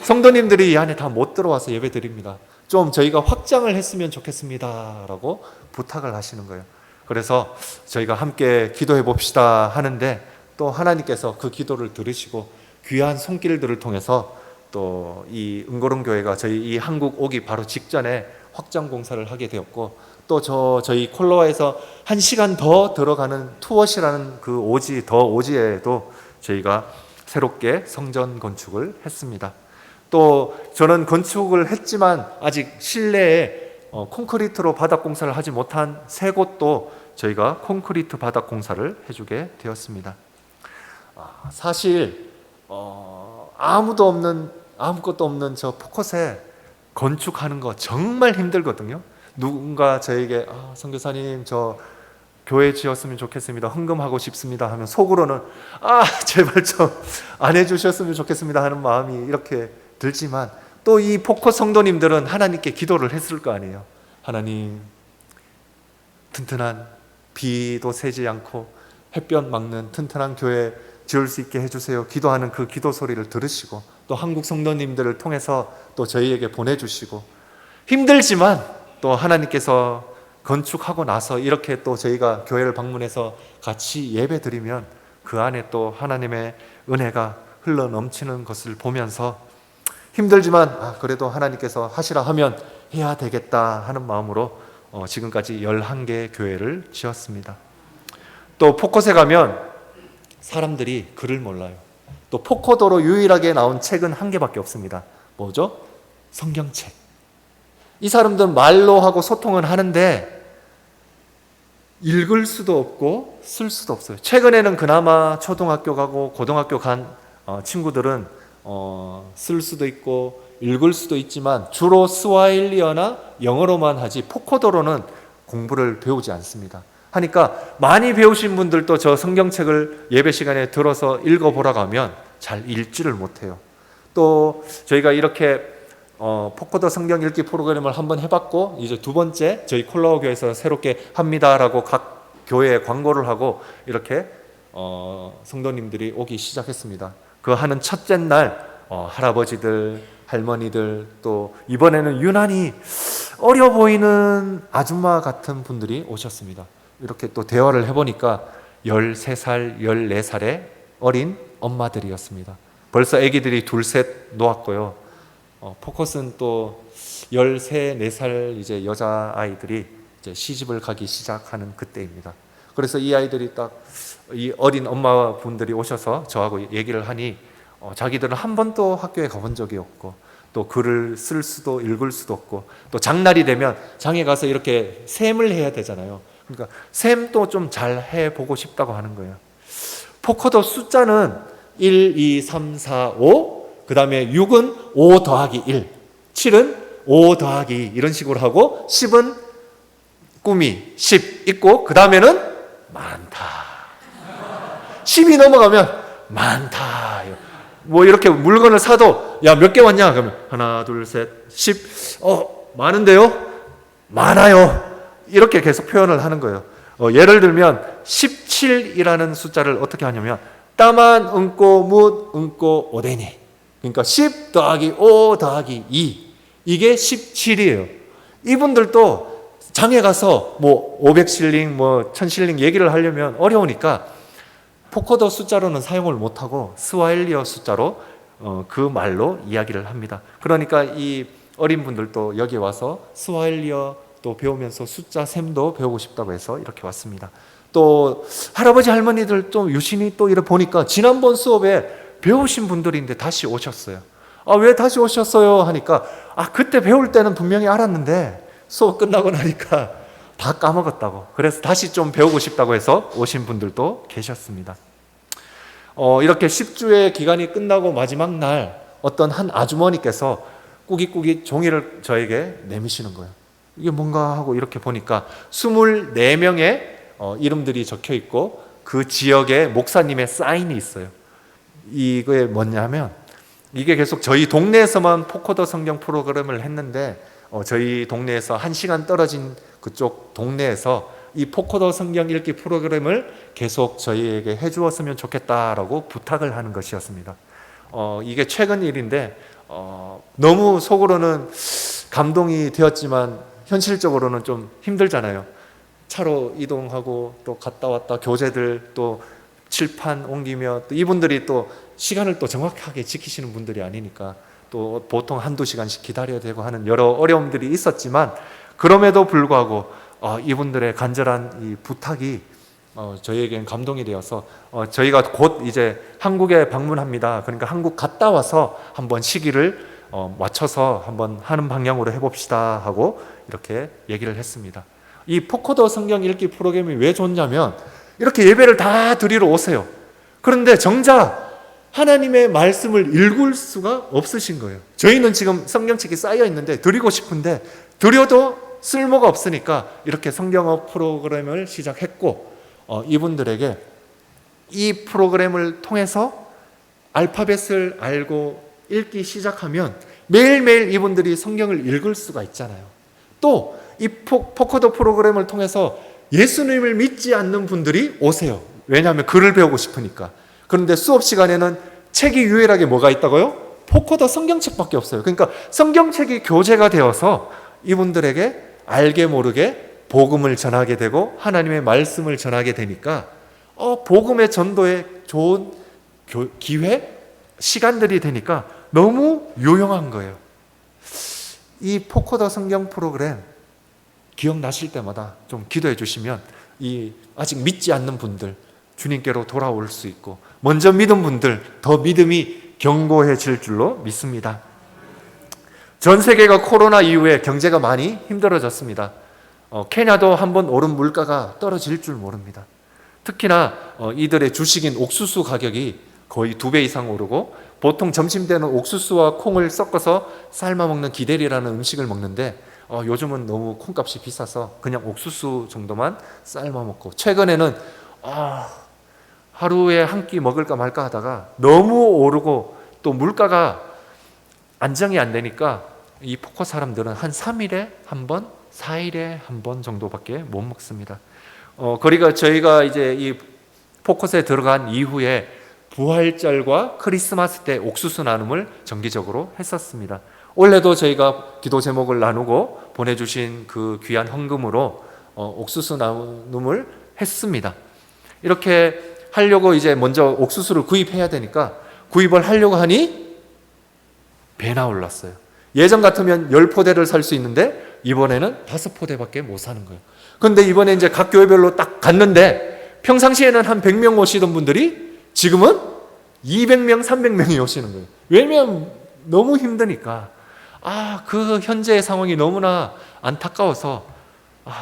성도님들이 이 안에 다 못 들어와서 예배 드립니다. 좀 저희가 확장을 했으면 좋겠습니다 라고 부탁을 하시는 거예요. 그래서 저희가 함께 기도해 봅시다 하는데 또 하나님께서 그 기도를 들으시고 귀한 손길들을 통해서 또 이 은고론 교회가 저희 이 한국 오기 바로 직전에 확장 공사를 하게 되었고 또 저희 콜로아에서 1시간 더 들어가는 투엇이라는 그 오지에도 저희가 새롭게 성전 건축을 했습니다. 또 저는 건축을 했지만 아직 실내에 콘크리트로 바닥 공사를 하지 못한 세 곳도 저희가 콘크리트 바닥 공사를 해주게 되었습니다. 사실 아무것도 없는 저 포커스에 건축하는 거 정말 힘들거든요. 누군가 저에게 선교사님 저 교회 지었으면 좋겠습니다, 헌금하고 싶습니다 하면 속으로는 제발 좀 안 해주셨으면 좋겠습니다 하는 마음이 이렇게 들지만 또 이 포커스 성도님들은 하나님께 기도를 했을 거 아니에요. 하나님, 튼튼한 비도 새지 않고 햇볕 막는 튼튼한 교회 지을 수 있게 해주세요 기도하는 그 기도 소리를 들으시고 또 한국 성도님들을 통해서 또 저희에게 보내주시고 힘들지만 또 하나님께서 건축하고 나서 이렇게 또 저희가 교회를 방문해서 같이 예배 드리면 그 안에 또 하나님의 은혜가 흘러 넘치는 것을 보면서 힘들지만 그래도 하나님께서 하시라 하면 해야 되겠다 하는 마음으로 지금까지 11개 교회를 지었습니다. 또 포커스에 가면 사람들이 글을 몰라요. 또 포커도로 유일하게 나온 책은 1개밖에 없습니다. 뭐죠? 성경책. 이 사람들은 말로 하고 소통은 하는데 읽을 수도 없고 쓸 수도 없어요. 최근에는 그나마 초등학교 가고 고등학교 간 친구들은 쓸 수도 있고 읽을 수도 있지만 주로 스와힐리어나 영어로만 하지 포커도로는 공부를 배우지 않습니다. 하니까 많이 배우신 분들도 저 성경책을 예배 시간에 들어서 읽어보라고 하면 잘 읽지를 못해요. 또 저희가 이렇게 포커도 성경 읽기 프로그램을 한번 해봤고 이제 두 번째 저희 콜라오 교회에서 새롭게 합니다라고 각 교회에 광고를 하고 이렇게 성도님들이 오기 시작했습니다. 그 하는 첫째 날 할아버지들, 할머니들 또 이번에는 유난히 어려 보이는 아줌마 같은 분들이 오셨습니다. 이렇게 또 대화를 해보니까 13살, 14살의 어린 엄마들이었습니다. 벌써 아기들이 둘, 셋 놓았고요. 포커스는 또 13, 4살 이제 여자아이들이 이제 시집을 가기 시작하는 그때입니다. 그래서 이 아이들이 딱 이 어린 엄마분들이 오셔서 저하고 얘기를 하니 자기들은 한 번도 학교에 가본 적이 없고 또 글을 쓸 수도 읽을 수도 없고 또 장날이 되면 장에 가서 이렇게 셈을 해야 되잖아요. 그러니까 셈도 좀 잘 해보고 싶다고 하는 거예요. 포커도 숫자는 1, 2, 3, 4, 5, 그 다음에 6은 5 더하기 1, 7은 5 더하기 2 이런 식으로 하고 10은 꿈이 10 있고 그 다음에는 많다. 10이 넘어가면 많다. 뭐 이렇게 물건을 사도 야, 몇 개 왔냐? 그러면 하나, 둘, 셋, 10. 많은데요? 많아요. 이렇게 계속 표현을 하는 거예요. 예를 들면 17이라는 숫자를 어떻게 하냐면 따만 응꼬 묻 응꼬 오데니. 그러니까 10 더하기 5 더하기 2. 이게 17이에요. 이분들도 장에 가서 뭐 500실링 뭐 1000실링 얘기를 하려면 어려우니까 포커더 숫자로는 사용을 못하고 스와힐리어 숫자로 그 말로 이야기를 합니다. 그러니까 이 어린 분들도 여기 와서 스와힐리어 또 배우면서 숫자 셈도 배우고 싶다고 해서 이렇게 왔습니다. 또 할아버지 할머니들 좀 유심히 또 이렇게 보니까 지난번 수업에 배우신 분들인데 다시 오셨어요. 왜 다시 오셨어요? 하니까 그때 배울 때는 분명히 알았는데 수업 끝나고 나니까 다 까먹었다고. 그래서 다시 좀 배우고 싶다고 해서 오신 분들도 계셨습니다. 이렇게 10주의 기간이 끝나고 마지막 날 어떤 한 아주머니께서 꾸깃꾸깃 종이를 저에게 내미시는 거예요. 이게 뭔가 하고 이렇게 보니까 24명의 이름들이 적혀 있고 그 지역의 목사님의 사인이 있어요. 이게 뭐냐면 이게 계속 저희 동네에서만 포커더 성경 프로그램을 했는데 저희 동네에서 1시간 떨어진 그쪽 동네에서 이 포커더 성경 읽기 프로그램을 계속 저희에게 해주었으면 좋겠다라고 부탁을 하는 것이었습니다. 이게 최근 일인데 너무 속으로는 감동이 되었지만 현실적으로는 좀 힘들잖아요. 차로 이동하고 또 갔다 왔다 교재들 또 칠판 옮기며 또 이분들이 또 시간을 또 정확하게 지키시는 분들이 아니니까 또 보통 한두 시간씩 기다려야 되고 하는 여러 어려움들이 있었지만 그럼에도 불구하고 이분들의 간절한 이 부탁이 저희에겐 감동이 되어서 저희가 곧 이제 한국에 방문합니다. 그러니까 한국 갔다 와서 한번 시기를 맞춰서 한번 하는 방향으로 해봅시다 하고 이렇게 얘기를 했습니다. 이 포커더 성경 읽기 프로그램이 왜 좋냐면 이렇게 예배를 다 드리러 오세요. 그런데 정작 하나님의 말씀을 읽을 수가 없으신 거예요. 저희는 지금 성경책이 쌓여 있는데 드리고 싶은데 드려도 쓸모가 없으니까 이렇게 성경어 프로그램을 시작했고 이분들에게 이 프로그램을 통해서 알파벳을 알고 읽기 시작하면 매일매일 이분들이 성경을 읽을 수가 있잖아요. 또 이 포커더 프로그램을 통해서 예수님을 믿지 않는 분들이 오세요. 왜냐하면 글을 배우고 싶으니까. 그런데 수업 시간에는 책이 유일하게 뭐가 있다고요? 포커더 성경책밖에 없어요. 그러니까 성경책이 교재가 되어서 이분들에게 알게 모르게 복음을 전하게 되고 하나님의 말씀을 전하게 되니까 복음의 전도에 좋은 기회, 시간들이 되니까 너무 유용한 거예요. 이 포커더 성경 프로그램 기억나실 때마다 좀 기도해 주시면 이 아직 믿지 않는 분들 주님께로 돌아올 수 있고 먼저 믿은 분들 더 믿음이 견고해질 줄로 믿습니다. 전 세계가 코로나 이후에 경제가 많이 힘들어졌습니다. 케냐도 한번 오른 물가가 떨어질 줄 모릅니다. 특히나 이들의 주식인 옥수수 가격이 거의 2배 이상 오르고 보통 점심 때는 옥수수와 콩을 섞어서 삶아 먹는 기대리라는 음식을 먹는데 요즘은 너무 콩값이 비싸서 그냥 옥수수 정도만 삶아 먹고 최근에는 하루에 한 끼 먹을까 말까 하다가 너무 오르고 또 물가가 안정이 안 되니까 이 포커 사람들은 한 3일에 한 번, 4일에 한 번 정도밖에 못 먹습니다. 그러니까 저희가 이제 이 포커스에 들어간 이후에 부활절과 크리스마스 때 옥수수 나눔을 정기적으로 했었습니다. 올해도 저희가 기도 제목을 나누고 보내주신 그 귀한 헌금으로 옥수수 나눔을 했습니다. 이렇게 하려고 이제 먼저 옥수수를 구입해야 되니까 구입을 하려고 하니 배나 올랐어요. 예전 같으면 10포대를 살 수 있는데 이번에는 5포대밖에 못 사는 거예요. 그런데 이번에 이제 각 교회별로 딱 갔는데 평상시에는 한 100명 오시던 분들이 지금은 200명, 300명이 오시는 거예요. 왜냐면 너무 힘드니까. 그 현재의 상황이 너무나 안타까워서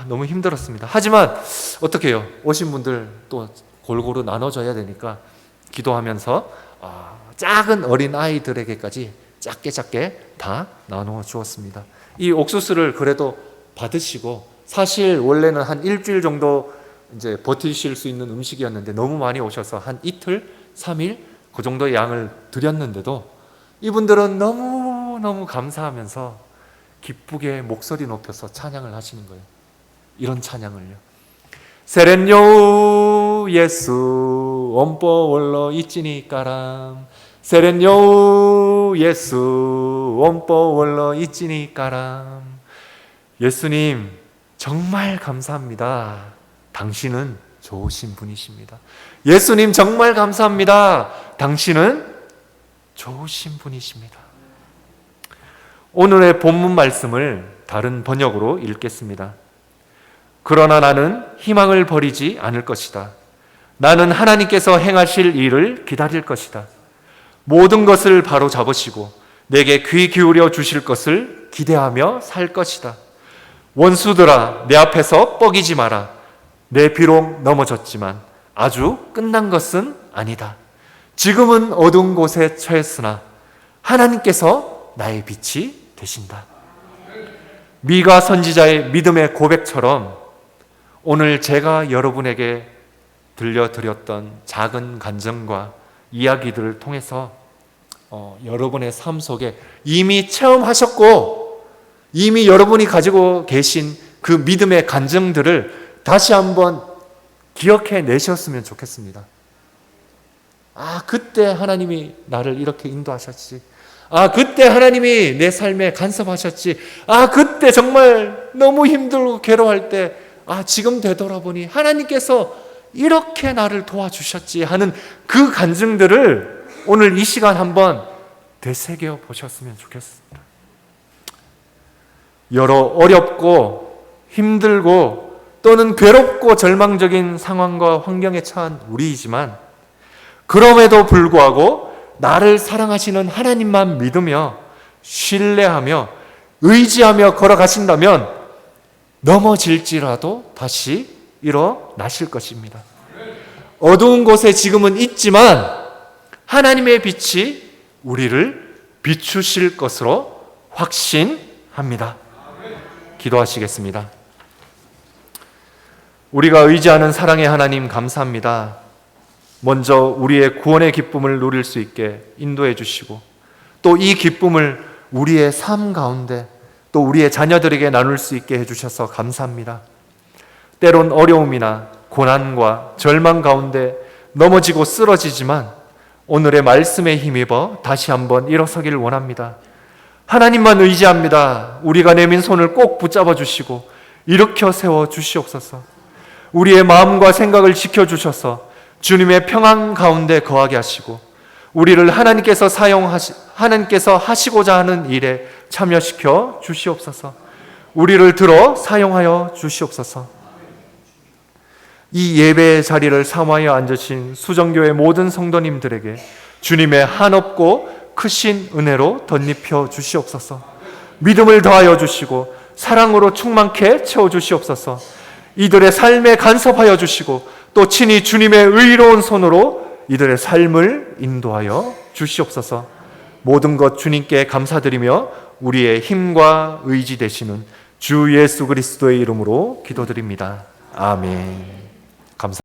너무 힘들었습니다. 하지만 어떻게 해요? 오신 분들 또 골고루 나눠줘야 되니까 기도하면서 작은 어린 아이들에게까지 작게 다 나누어 주었습니다. 이 옥수수를 그래도 받으시고, 사실 원래는 한 일주일 정도 이제 버티실 수 있는 음식이었는데 너무 많이 오셔서 한 이틀, 3일 그 정도의 양을 드렸는데도 이분들은 너무 감사하면서 기쁘게 목소리 높여서 찬양을 하시는 거예요. 이런 찬양을요. 세렌요 예수 원뽀 월러 있지니까람, 세렌요 예수 원뽀 월러 있지니까람. 예수님 정말 감사합니다. 당신은 좋으신 분이십니다. 예수님 정말 감사합니다. 당신은 좋으신 분이십니다. 오늘의 본문 말씀을 다른 번역으로 읽겠습니다. 그러나 나는 희망을 버리지 않을 것이다. 나는 하나님께서 행하실 일을 기다릴 것이다. 모든 것을 바로 잡으시고 내게 귀 기울여 주실 것을 기대하며 살 것이다. 원수들아, 내 앞에서 뻐기지 마라. 내 비록 넘어졌지만 아주 끝난 것은 아니다. 지금은 어두운 곳에 처했으나 하나님께서 나의 빛이 되신다. 미가 선지자의 믿음의 고백처럼 오늘 제가 여러분에게 들려드렸던 작은 간증과 이야기들을 통해서 여러분의 삶 속에 이미 체험하셨고 이미 여러분이 가지고 계신 그 믿음의 간증들을 다시 한번 기억해 내셨으면 좋겠습니다. 그때 하나님이 나를 이렇게 인도하셨지. 그때 하나님이 내 삶에 간섭하셨지. 그때 정말 너무 힘들고 괴로워할 때 지금 되돌아보니 하나님께서 이렇게 나를 도와주셨지 하는 그 간증들을 오늘 이 시간 한번 되새겨 보셨으면 좋겠습니다. 여러 어렵고 힘들고 또는 괴롭고 절망적인 상황과 환경에 처한 우리이지만 그럼에도 불구하고 나를 사랑하시는 하나님만 믿으며 신뢰하며 의지하며 걸어가신다면 넘어질지라도 다시 일어나실 것입니다. 어두운 곳에 지금은 있지만 하나님의 빛이 우리를 비추실 것으로 확신합니다. 기도하시겠습니다. 우리가 의지하는 사랑의 하나님 감사합니다. 먼저 우리의 구원의 기쁨을 누릴 수 있게 인도해 주시고 또 이 기쁨을 우리의 삶 가운데 또 우리의 자녀들에게 나눌 수 있게 해주셔서 감사합니다. 때론 어려움이나 고난과 절망 가운데 넘어지고 쓰러지지만 오늘의 말씀에 힘입어 다시 한번 일어서기를 원합니다. 하나님만 의지합니다. 우리가 내민 손을 꼭 붙잡아 주시고 일으켜 세워 주시옵소서. 우리의 마음과 생각을 지켜주셔서 주님의 평안 가운데 거하게 하시고 우리를 하나님께서 하시고자 하는 일에 참여시켜 주시옵소서. 우리를 들어 사용하여 주시옵소서. 이 예배의 자리를 사모하여 앉으신 수정교회 모든 성도님들에게 주님의 한없고 크신 은혜로 덧입혀 주시옵소서. 믿음을 더하여 주시고 사랑으로 충만케 채워 주시옵소서. 이들의 삶에 간섭하여 주시고 또 친히 주님의 의로운 손으로 이들의 삶을 인도하여 주시옵소서. 모든 것 주님께 감사드리며 우리의 힘과 의지 되시는 주 예수 그리스도의 이름으로 기도드립니다. 아멘. 감사합니다.